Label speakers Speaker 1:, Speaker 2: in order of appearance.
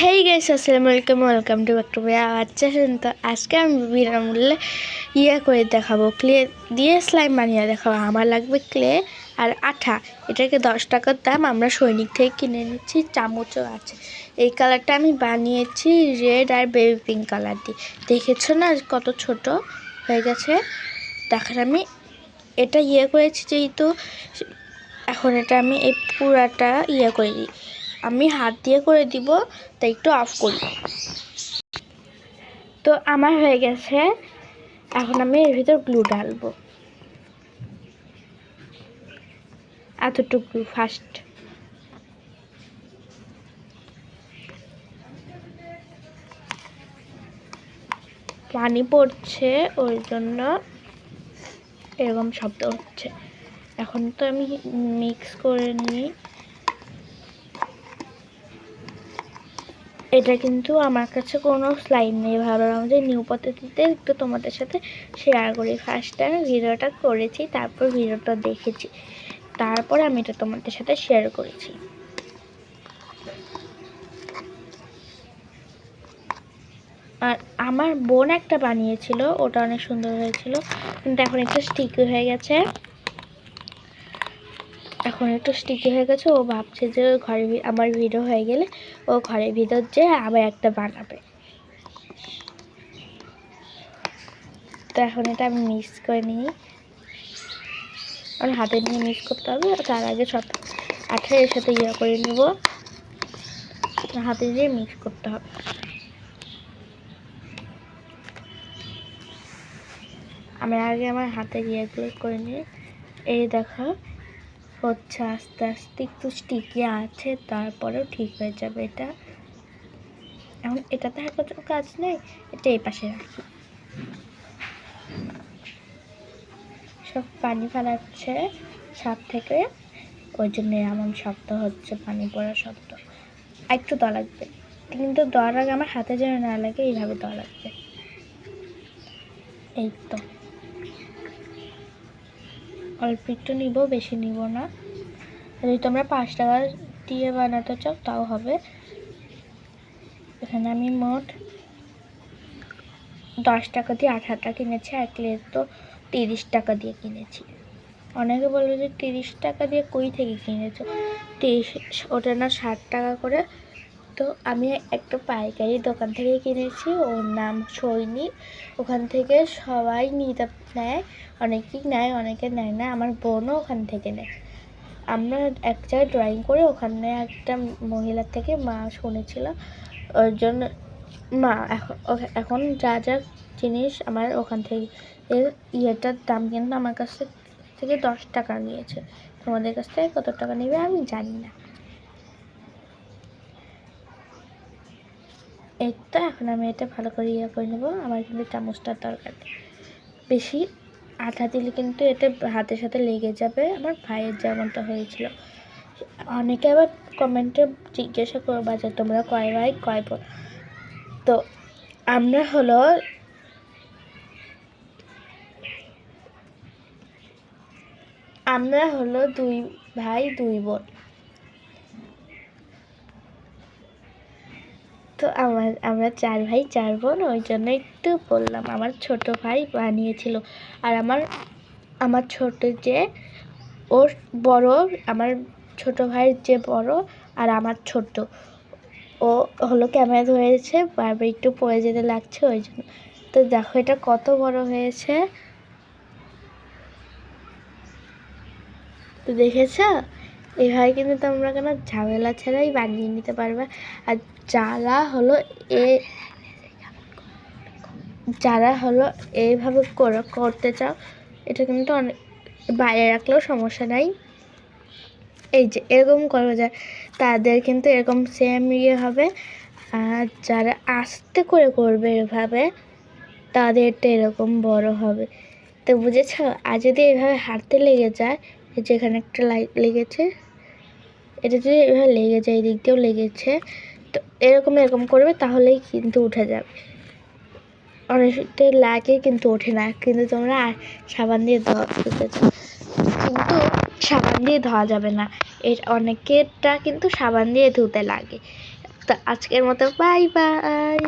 Speaker 1: Hey guys, আসসালামু আলাইকুম, welcome to back to my আচ্ছা শুনুন তো আজকে আমি বিনামূল্যে করে দেখাবো, ক্লে দিয়ে স্লাইম বানিয়ে দেখাবো। আমার লাগবে ক্লে আর আঠা। এটাকে 10 টাকার দাম, আমরা সৈনিক থেকে কিনে নিচ্ছি। চামচও আছে। এই কালারটা আমি বানিয়েছি রেড আর বেবি পিঙ্ক কালার দিয়ে। দেখেছো না কত ছোট হয়ে গেছে। দেখেন আমি এটা করেছি যেহেতু, এখন এটা আমি এই পুরাটা করে দিই। আমি হাত দিয়ে করে দিব, তাই একটু অফ করি। তো আমার হয়ে গেছে। এখন আমি এর ভিতর গ্লু ঢালবো, এতটুকু ফার্স্ট। পানি পড়ছে, ওই জন্য এরকম শব্দ হচ্ছে। এখন তো আমি মিক্স করে নিই। এটা কিন্তু আমার কাছে কোনো স্লাইম নেই, ভাবলাম যে নিউ পদ্ধতিতে একটু তোমাদের সাথে শেয়ার করি। ফার্স্ট আমি ভিডিওটা করেছি, তারপর ভিডিওটা দেখেছি, তারপর আমি এটা তোমাদের সাথে শেয়ার করেছি। আর আমার বোন একটা বানিয়েছিল, ওটা অনেক সুন্দর হয়েছিল, কিন্তু এখন একটু স্টিকি হয়ে গেছে। ও ভাবছে যে ঘরে আমার ভিডিও হয়ে গেলে ও ঘরের ভিতর যে আবার একটা বানাবে। তো এখন এটা আমি মিক্স করে নিই। আর হাতে নিয়ে মিক্স করতে হবে, তার আগে সব আঠা এর সাথে করে নেব। হাতে দিয়ে মিক্স করতে হবে। আমি আগে আমার হাতে ইয়েগুলো করে নিই। এই দেখো হচ্ছে, আস্তে আস্তে একটু স্টিকি আছে, তারপরেও ঠিক হয়ে যাবে এটা। এখন এটাতে আর কোনো কাজ নেই, এটা এই পাশে রাখি। সব পানি ফেলাচ্ছে ছাদ থেকে, ওই জন্য এমন শব্দ হচ্ছে, পানি পড়ার শব্দ। একটু দেওয়া লাগবে, কিন্তু দেওয়ার আগে আমার হাতে যেন না লাগে, এইভাবে দেওয়া লাগবে। এই তো অল্প একটু নিব, বেশি নিব না। যদি তোমরা 5 টাকা দিয়ে বানাতে চাও তাও হবে। এখানে আমি মোট 10 টাকা দিয়ে আঠাটা কিনেছি, আর ক্লে তো 30 টাকা দিয়ে কিনেছি। অনেকে বলবে যে 30 টাকা দিয়ে কই থেকে কিনেছো, 30 ওটা না 60 টাকা করে। তো আমি একটা পাইকারি দোকান থেকে কিনেছি, ওর নাম সৈনিক। ওখান থেকে সবাই নিতে নেয়, অনেকেই নেয়, অনেকে নেয় না। আমার বোনও ওখান থেকে নেয়। আমরা এক জায়গায় ড্রয়িং করে ওখানে একটা মহিলার থেকে মা শুনেছিল, ওর জন্য মা এখন যা যা জিনিস আমার ওখান থেকে ইয়েটার দাম কিন্তু আমার কাছ থেকে 10 টাকা নিয়েছে। তোমাদের কাছ থেকে কত টাকা নেবে আমি জানি না। এই তো এখন আমি এটা ভালো করে করে নেবো। আমার কিন্তু চামচটার দরকার, বেশি আঠা দিলে কিন্তু এটা হাতের সাথে লেগে যাবে। আমার ভাইয়ের যেমনটা হয়েছিল। অনেকে আবার কমেন্টে জিজ্ঞাসা করবা যে তোমরা কয় ভাই কয় বোন। তো আমরা হলো 2 ভাই 2 বোন। তো আমরা 4 ভাই 4 বোন, ওই জন্য একটু বললাম। আমার ছোট ভাই বানিয়েছিল, আর আমার ছোট যে ওর বড়, আমার ছোট ভাইয়ের যে বড় আর আমার ছোট, ও হলো ক্যামেরা ধরেছে, বারবার একটু পড়ে যেতে লাগছে, ওই জন্য। তো দেখো এটা কত বড় হয়েছে, তো দেখেছো? এভাবে কিন্তু তোমরা কোনো ঝামেলা ছাড়াই বানিয়ে নিতে পারবে। আর যারা হলো এইভাবে করতে চাও, এটা কিন্তু অনেক বাইরে রাখলেও সমস্যা নাই। এই যে এরকম করা যায়, তাদের কিন্তু এরকম সেম হবে। আর যারা আস্তে করে করবে এভাবে, তাদেরটা এরকম বড় হবে। তো বুঝেছ? আর যদি এভাবে হাতে লেগে যায়, যেখানে একটা লাইট লেগেছে, এটা যদি এভাবে লেগে যায়, এই দিক দিয়েও লেগেছে, তো এরকম করবে, তাহলেই কিন্তু উঠে যাবে। অনেকটা লাগে কিন্তু ওঠে না, কিন্তু তোমরা সাবান দিয়ে ধুতে চাও, কিন্তু সাবান দিয়ে ধোয়া যাবে না। অনেকেরটা কিন্তু সাবান দিয়ে ধুতে লাগে। তো আজকের মতো বাই বাই।